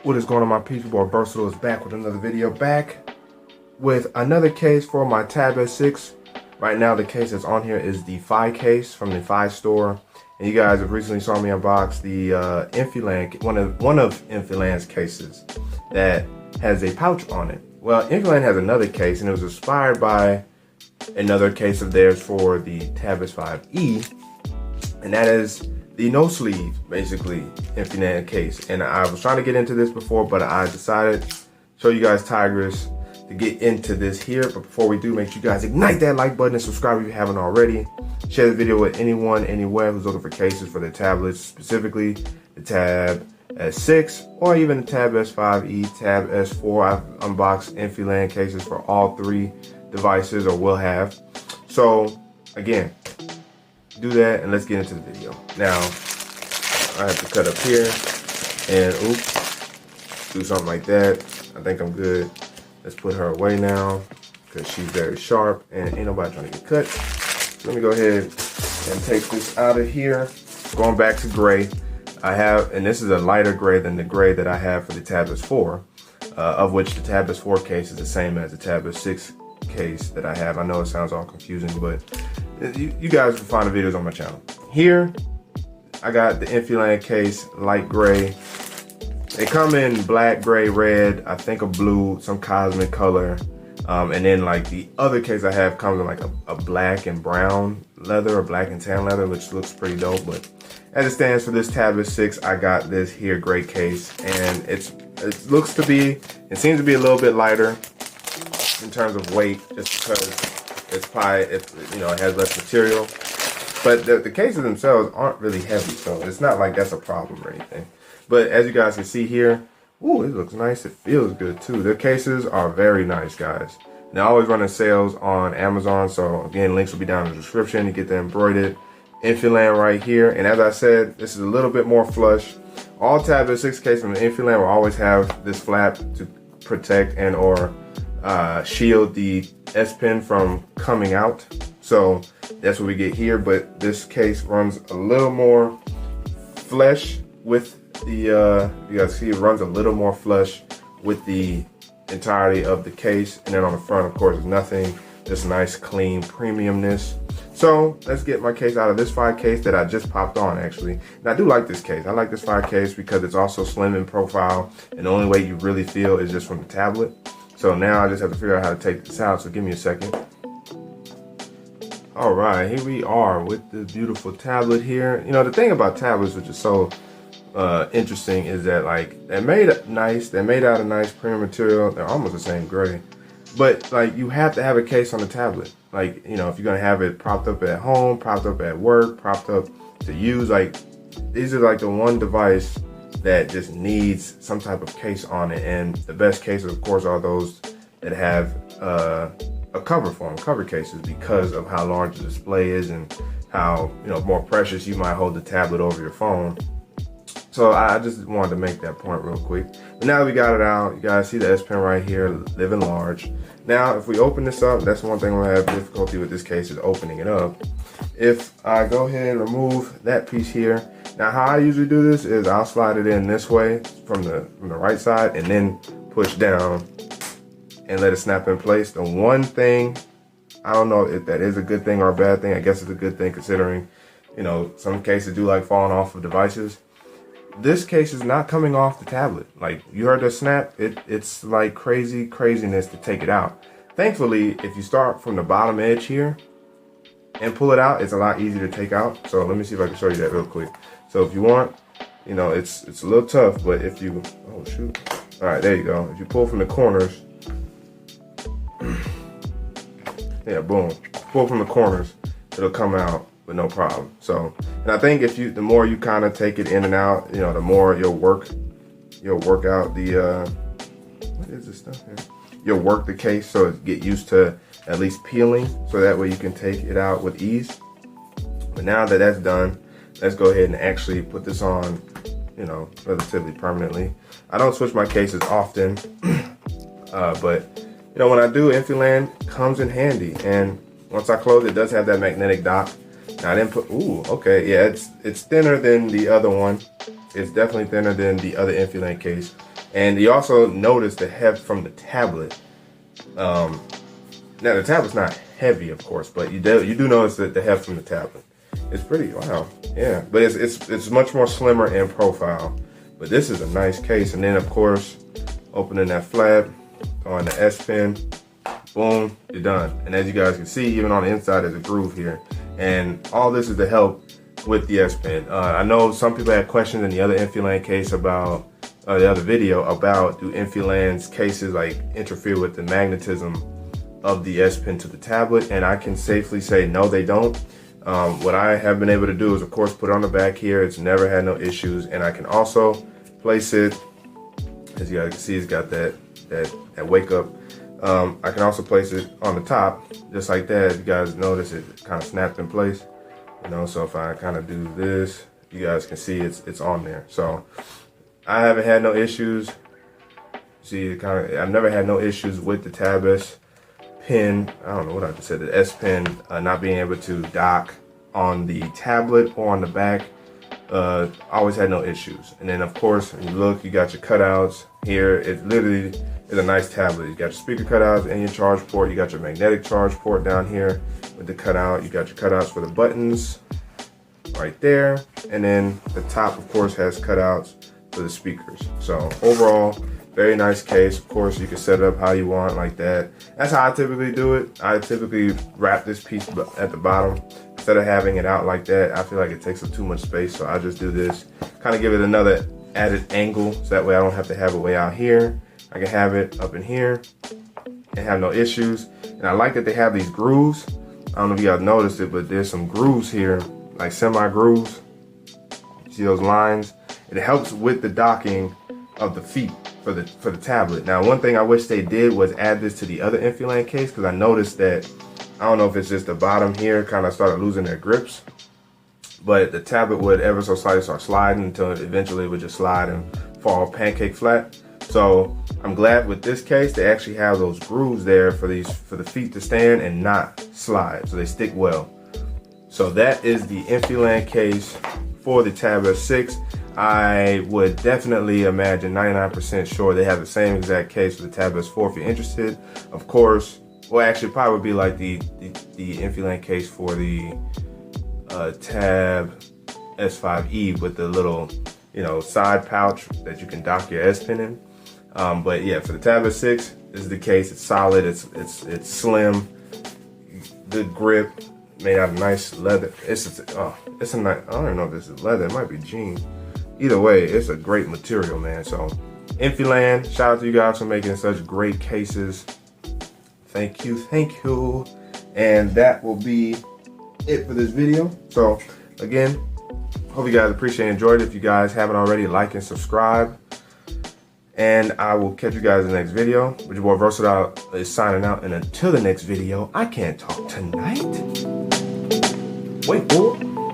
What is going on, my people? Boy Versatile is back with another video, back with another case for my Tab S6. Right now the case that's on here is the Fi case from the Fi store, and you guys have recently saw me unbox the Infiland, one of Infiland's cases that has a pouch on it. Well, Infiland has another case, and it was inspired by another case of theirs for the Tab S5e, and that is the no sleeve, basically, Infiland case. And I was trying to get into this before, but I decided to show you guys Tigris to get into this here. But before we do, make sure you guys ignite that like button and subscribe if you haven't already. Share the video with anyone, anywhere who's looking for cases for their tablets, specifically the Tab S6 or even the Tab S5e, Tab S4. I've unboxed Infiland cases for all three devices, or will have. So again, do that and let's get into the video. Now, I have to cut up here and oops, do something like that. I think I'm good. Let's put her away now because she's very sharp and ain't nobody trying to get cut. So let me go ahead and take this out of here. Going back to gray, I have, and this is a lighter gray than the gray that I have for the Tab S4, of which the Tab S4 case is the same as the Tab S6 case that I have. I know it sounds all confusing, but you guys can find the videos on my channel. Here, I got the Infiland case, light gray. They come in black, gray, red, I think a blue, some cosmic color. And then like the other case I have comes in like a black and brown leather, or black and tan leather, which looks pretty dope. But as it stands for this Tab S6, I got this here gray case, and it seems to be a little bit lighter in terms of weight, just because it's probably, it has less material. But the cases themselves aren't really heavy, so it's not like that's a problem or anything. But as you guys can see here, ooh, it looks nice. It feels good too. The cases are very nice, guys. They're always running sales on Amazon, so again, links will be down in the description to get the embroidered Infiland right here. And as I said, this is a little bit more flush. All Tab S6 cases from the Infiland will always have this flap to protect and or shield the S Pen from coming out. So that's what we get here, but this case runs a little more flush with the, you guys see, it runs a little more flush with the entirety of the case. And then on the front, of course, is nothing, just nice, clean premiumness. So let's get my case out of this Fi case that I just popped on, actually. And I do like this case. I like this Fi case because it's also slim in profile, and the only way you really feel is just from the tablet. So now I just have to figure out how to take this out, so give me a second. All right, here we are with the beautiful tablet here. You know, the thing about tablets, which is so interesting, is that like they're made out of nice premium material. They're almost the same gray, but like you have to have a case on the tablet. Like, if you're gonna have it propped up at home, propped up at work, propped up to use, like these are like the one device that just needs some type of case on it. And the best cases, of course, are those that have a cover cases, because of how large the display is and how more precious you might hold the tablet over your phone. So I just wanted to make that point real quick. But now that we got it out, you guys see the S Pen right here, living large. Now, if we open this up, that's one thing we'll have difficulty with this case, is opening it up. If I go ahead and remove that piece here, now how I usually do this is I'll slide it in this way from the right side, and then push down and let it snap in place. The one thing, I don't know if that is a good thing or a bad thing. I guess it's a good thing, considering some cases do like falling off of devices. This case is not coming off the tablet. Like, you heard the snap, it's like craziness to take it out. Thankfully, if you start from the bottom edge here and pull it out, it's a lot easier to take out. So let me see if I can show you that real quick. So if you want, it's a little tough, but if you, oh shoot. All right, there you go. If you pull from the corners, yeah, boom. Pull from the corners, it'll come out with no problem. So, and I think the more you kind of take it in and out, the more you'll work out the, what is this stuff here? You'll work the case so it get used to at least peeling, so that way you can take it out with ease. But now that that's done, let's go ahead and actually put this on, relatively permanently. I don't switch my cases often, but when I do, Infiland comes in handy. And once I close it, does have that magnetic dock. Now I didn't put, ooh, okay, yeah, it's thinner than the other one. It's definitely thinner than the other Infiland case. And you also notice the heft from the tablet. Now the tablet's not heavy, of course, but you do notice that the heft from the tablet. It's pretty, wow, yeah. But it's much more slimmer in profile. But this is a nice case. And then of course, opening that flap, on the S Pen, boom, you're done. And as you guys can see, even on the inside there's a groove here. And all this is to help with the S Pen. I know some people had questions in the other Infiland case about, the other video about, do Infiland's cases like interfere with the magnetism of the S Pen to the tablet? And I can safely say no, they don't. What I have been able to do is of course put it on the back here. It's never had no issues. And I can also place it, as you guys can see, it's got that wake up. I can also place it on the top, just like that. You guys notice it kind of snapped in place, you know. So if I kind of do this, you guys can see it's on there. So I haven't had no issues. See, I've never had no issues with the Tab S Pen. I don't know what I just said. The S Pen not being able to dock on the tablet or on the back. Always had no issues. And then of course, when you look, you got your cutouts here. It literally is a nice tablet. You got your speaker cutouts and your charge port. You got your magnetic charge port down here with the cutout. You got your cutouts for the buttons right there. And then the top, of course, has cutouts for the speakers. So overall, very nice case. Of course, you can set it up how you want, like that. That's how I typically do it. I typically wrap this piece at the bottom. Instead of having it out like that, I feel like it takes up too much space. So I just do this, kind of give it another added angle. So that way I don't have to have it way out here. I can have it up in here and have no issues. And I like that they have these grooves. I don't know if you guys noticed it, but there's some grooves here, like semi grooves. See those lines? It helps with the docking of the feet for the tablet. Now, one thing I wish they did was add this to the other Infiland case, because I noticed that, I don't know if it's just the bottom here kind of started losing their grips, but the tablet would ever so slightly start sliding until eventually it would just slide and fall pancake flat. So I'm glad with this case they actually have those grooves there for the feet to stand and not slide, so they stick well. So that is the Infiland case for the Tab S6. I would definitely imagine, 99% sure, they have the same exact case for the Tab S4 if you're interested. Of course, well, actually probably would be like the Infiland case for the Tab S5e with the little, you know, side pouch that you can dock your S Pen in. But yeah, for the Tab S6, this is the case. It's solid. It's slim. Good grip. Made out of nice leather. It's a nice. I don't even know if this is leather. It might be jean. Either way, it's a great material, man. So Infiland, shout out to you guys for making such great cases. Thank you, thank you. And that will be it for this video. So again, hope you guys appreciate and enjoyed it. If you guys haven't already, like and subscribe. And I will catch you guys in the next video. But your boy Versatile is signing out. And until the next video, I can't talk tonight. Wait for it.